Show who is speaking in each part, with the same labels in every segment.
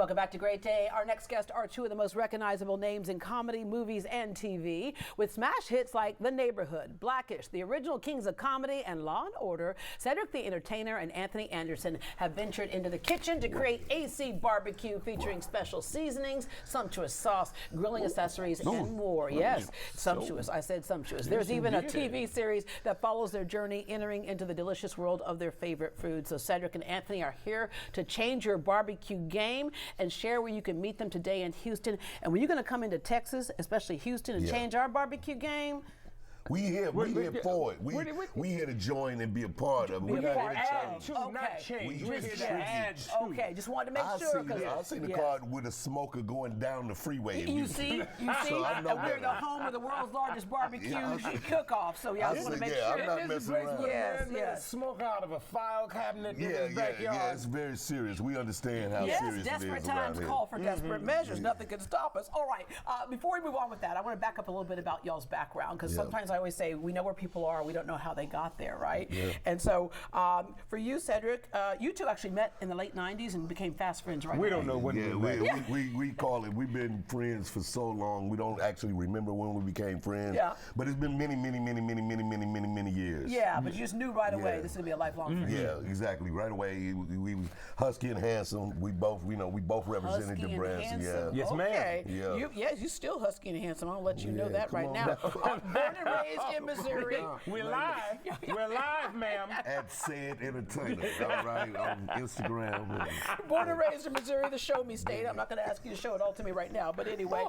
Speaker 1: Welcome back to Great Day. Our next guests are two of the most recognizable names in comedy, movies, and TV. With smash hits like The Neighborhood, Blackish, the original kings of comedy, and Law & Order, Cedric the Entertainer and Anthony Anderson have ventured into the kitchen to create AC Barbeque, featuring special seasonings, sumptuous sauce, grilling accessories, and more. Yes, sumptuous. I said sumptuous. There's even a TV series that follows their journey entering into the delicious world of their favorite food. So Cedric and Anthony are here to change your barbecue game and share where you can meet them today in Houston. And when you're going to come into Texas, especially Houston, and change our barbecue game,
Speaker 2: we here for it. We here to join and be a part of it. We're not here to change.
Speaker 1: Not
Speaker 3: change.
Speaker 2: We're here to
Speaker 3: add to.
Speaker 1: Okay, just wanted to make sure.
Speaker 2: I seen the car with a smoker going down the freeway.
Speaker 1: You see? So and we're the home of the world's largest barbecue cook-off. So I just want to make sure.
Speaker 2: I'm not messing around.
Speaker 3: Yes. Smoke out of a file cabinet in his backyard.
Speaker 2: Yeah, it's very serious. We understand how serious it is.
Speaker 1: Desperate times call for desperate measures. Nothing can stop us. All right, before we move on with that, I want to back up a little bit about y'all's background, because sometimes I always say we know where people are, we don't know how they got there, right?
Speaker 2: Yeah.
Speaker 1: And so for you, Cedric, you two actually met in the late 90s and became fast friends right away.
Speaker 3: We don't know when
Speaker 2: we call it. We've been friends for so long, we don't actually remember when we became friends.
Speaker 1: Yeah.
Speaker 2: But it's been many years.
Speaker 1: Yeah, but you just knew right away this is gonna be a lifelong friend.
Speaker 2: Yeah, exactly. Right away, we husky and handsome. We both represented
Speaker 1: Husky
Speaker 2: the brand.
Speaker 1: and
Speaker 2: Yeah.
Speaker 1: handsome.
Speaker 3: Yes, ma'am.
Speaker 2: Yeah.
Speaker 1: You're still husky and handsome. I'll let you know that
Speaker 2: come
Speaker 1: right
Speaker 2: on
Speaker 1: now. Born and raised in Missouri.
Speaker 3: We're live. We're live, ma'am.
Speaker 2: At Said Entertainer, all right, on Instagram.
Speaker 1: Born and raised in Missouri, the show me state. I'm not going to ask you to show it all to me right now, but anyway.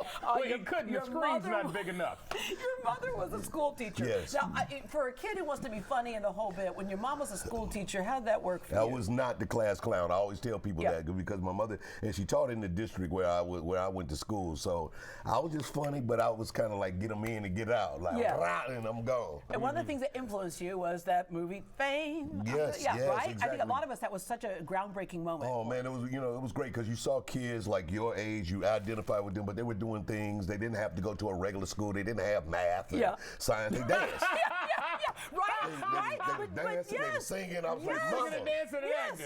Speaker 3: You couldn't. The screen's not big enough.
Speaker 1: Your mother was a school teacher.
Speaker 2: Yes.
Speaker 1: Now, for a kid who wants to be funny in the whole bit, when your mom was a school teacher, how'd that work for you?
Speaker 2: I was not the class clown. I always tell people that because my mother, and she taught in the district where I went to school. So I was just funny, but I was kind of like get them in and get out, like and I'm gone.
Speaker 1: And one of the things that influenced you was that movie Fame.
Speaker 2: Yes,
Speaker 1: right?
Speaker 2: exactly.
Speaker 1: I think a lot of us, that was such a groundbreaking moment.
Speaker 2: Oh man, it was great because you saw kids like your age, you identify with them, but they were doing things. They didn't have to go to a regular school. They didn't have math and science. They danced.
Speaker 1: Right.
Speaker 2: They were dancing, they were singing. I was like, Mama,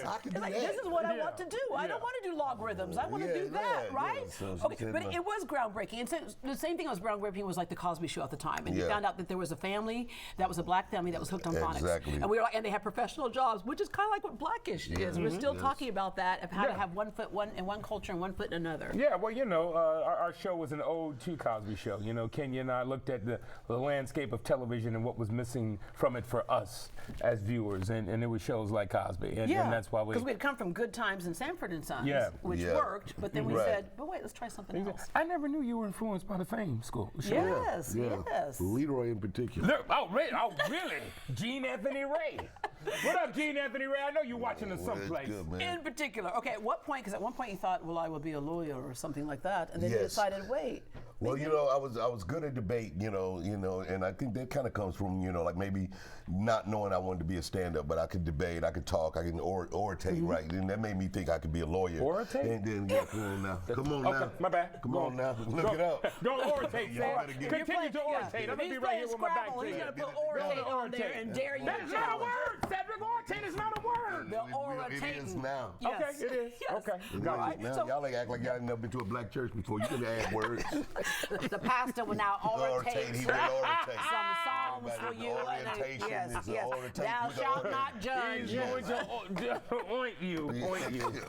Speaker 2: I can do that.
Speaker 1: This is what I want to do. I don't want to do logarithms. I want to do that, right?
Speaker 2: So
Speaker 1: okay, but it was groundbreaking. And so the same thing that was groundbreaking was like the Cosby Show at the time. And you found out that there was a family that was a black family that was hooked on phonics.
Speaker 2: Exactly.
Speaker 1: And we were like, and they had professional jobs, which is kind of like what Blackish is. We're still talking about that, of how to have one foot in one culture and one foot in another.
Speaker 3: Yeah, well, our show was an ode to Cosby Show. Kenya and I looked at the landscape of television and what was missing from it for us as viewers, and it was shows like Cosby, and that's why
Speaker 1: because we had come from Good Times and Sanford and Sons, which worked, but then we said, but wait, let's try something else.
Speaker 3: I never knew you were influenced by the Fame School.
Speaker 1: Yes.
Speaker 2: Leroy in particular.
Speaker 3: Really? Gene Anthony Ray. What up, Gene Anthony Ray? I know you're watching us someplace.
Speaker 2: Good,
Speaker 1: in particular. Okay, at what point, because at one point you thought, well, I will be a lawyer or something like that, and then you decided, wait.
Speaker 2: Well, I was good at debate, and I think that kind of comes from, like maybe not knowing I wanted to be a stand-up, but I could debate, I could talk, I can oratate, right? And that made me think I could be a lawyer.
Speaker 3: Oratate?
Speaker 2: And then, come on now. Come on now.
Speaker 3: Okay, my bad.
Speaker 2: Come on now. Look it up.
Speaker 3: Don't oratate, Continue to oratate. I'm going to be right here with my back to you.
Speaker 1: He's going to put oratate on there and dare you.
Speaker 3: That is not a word, Cedric. Oratate is not a word.
Speaker 1: The oratate.
Speaker 2: It is now.
Speaker 3: Okay, it is. Okay.
Speaker 2: Right. Now, y'all act like y'all never been to a black church before. You can add words.
Speaker 1: The pastor will now oratate.
Speaker 2: He will orientate.
Speaker 1: Some songs for you.
Speaker 2: Orientation is orientation.
Speaker 1: Thou shalt not judge.
Speaker 3: He's going to oint you.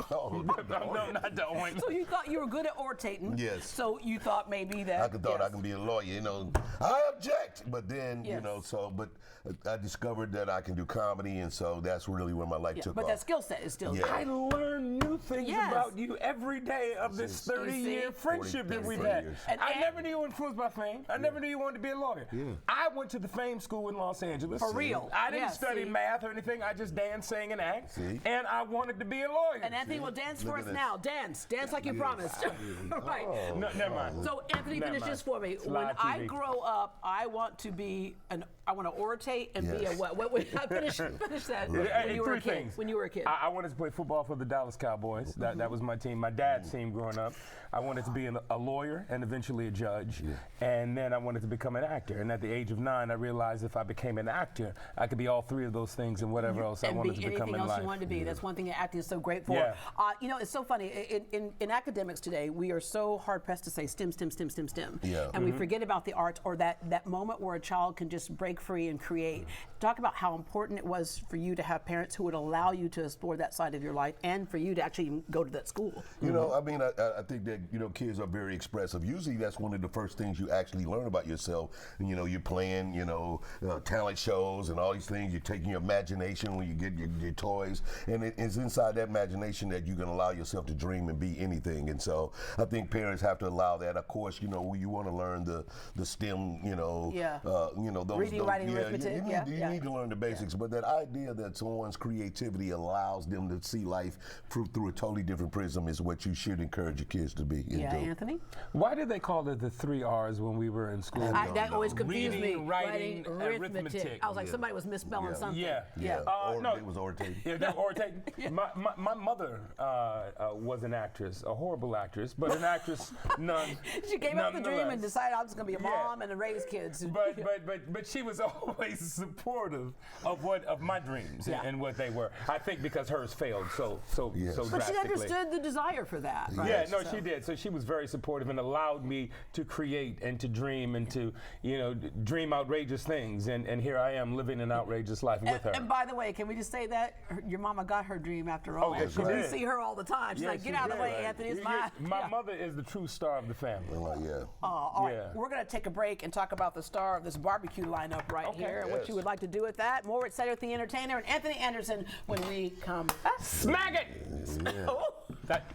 Speaker 3: No, not the oint.
Speaker 1: So you thought you were good at orating.
Speaker 2: Yes.
Speaker 1: So you thought maybe that.
Speaker 2: I thought I can be a lawyer. I object. But then, but I discovered that I can do comedy, and so that's really where my life took off.
Speaker 1: But that skill set is still there.
Speaker 3: I learn new things about you every day of this 30-year friendship that we've had. And I never knew you were influenced by Fame. I never knew you wanted to be a lawyer.
Speaker 2: Yeah.
Speaker 3: I went to the Fame School in Los Angeles.
Speaker 1: For real.
Speaker 3: I didn't study math or anything. I just danced, sang, and act. And I wanted to be a lawyer.
Speaker 1: And Anthony will dance for us now. Dance like you promised. Right.
Speaker 3: No, never mind.
Speaker 1: So Anthony, finish this for me. When I grow up, I want to be I want to oratate and be a what? What would I finish? Finish that.
Speaker 3: Right.
Speaker 1: When you were a kid. When you were a kid.
Speaker 3: I wanted to play football for the Dallas Cowboys. That was my team. My dad's team growing up. I wanted to be a lawyer and eventually a judge. And then I wanted to become an actor. And at the age of 9, I realized if I became an actor, I could be all 3 of those things and whatever else I wanted to become in life.
Speaker 1: Anything else you wanted to be. That's one thing that acting is so great for.
Speaker 3: Yeah.
Speaker 1: You know, it's so funny. In academics today, we are so hard-pressed to say STEM, STEM, STEM, STEM, STEM.
Speaker 2: Yeah.
Speaker 1: And we forget about the arts, or that moment where a child can just break free and create. Talk about how important it was for you to have parents who would allow you to explore that side of your life, and for you to actually go to that school.
Speaker 2: You know, I mean, I think that, you know, kids are very expressive. Usually that's one of the first things you actually learn about yourself. You know, you're playing, you know, talent shows and all these things. You're taking your imagination when you get your toys. And it's inside that imagination that you can allow yourself to dream and be anything. And so I think parents have to allow that. Of course, you know, you want to learn the STEM, you know, those
Speaker 1: reading, writing, arithmetic.
Speaker 2: You need to learn the basics. But that idea that someone's creativity allows them to see life through a totally different prism is what you should encourage your kids to be.
Speaker 1: Yeah, Anthony?
Speaker 3: Why did they call it the 3 R's when we were in school?
Speaker 1: That always confused me.
Speaker 3: Reading, writing, arithmetic.
Speaker 1: I was like, somebody was misspelling something.
Speaker 2: Yeah.
Speaker 3: No,
Speaker 2: it was ortating.
Speaker 3: Yeah, that ortating. My mother was an actress, a horrible actress, but an actress
Speaker 1: She gave up the dream and decided I was going to be a mom and to raise kids.
Speaker 3: But she was always supportive of my dreams and what they were. I think because hers failed so drastically.
Speaker 1: But she understood the desire for that, right?
Speaker 3: Yeah, no, she did. So she was very supportive and allowed me to create and to dream and to, you know, dream outrageous things. And here I am living an outrageous life with her.
Speaker 1: And by the way, can we just say that your mama got her dream after all?
Speaker 3: Oh, yeah, she did.
Speaker 1: You see her all the time. She's like, get out of the way, Anthony. It's mine.
Speaker 3: My mother is the true star of the family.
Speaker 1: All right. We're going to take a break and talk about the star of this barbecue lineup right here and what you would like to do with that. More with Cedric the Entertainer and Anthony Anderson when we come back.
Speaker 3: Smack it!
Speaker 2: Yeah.
Speaker 3: That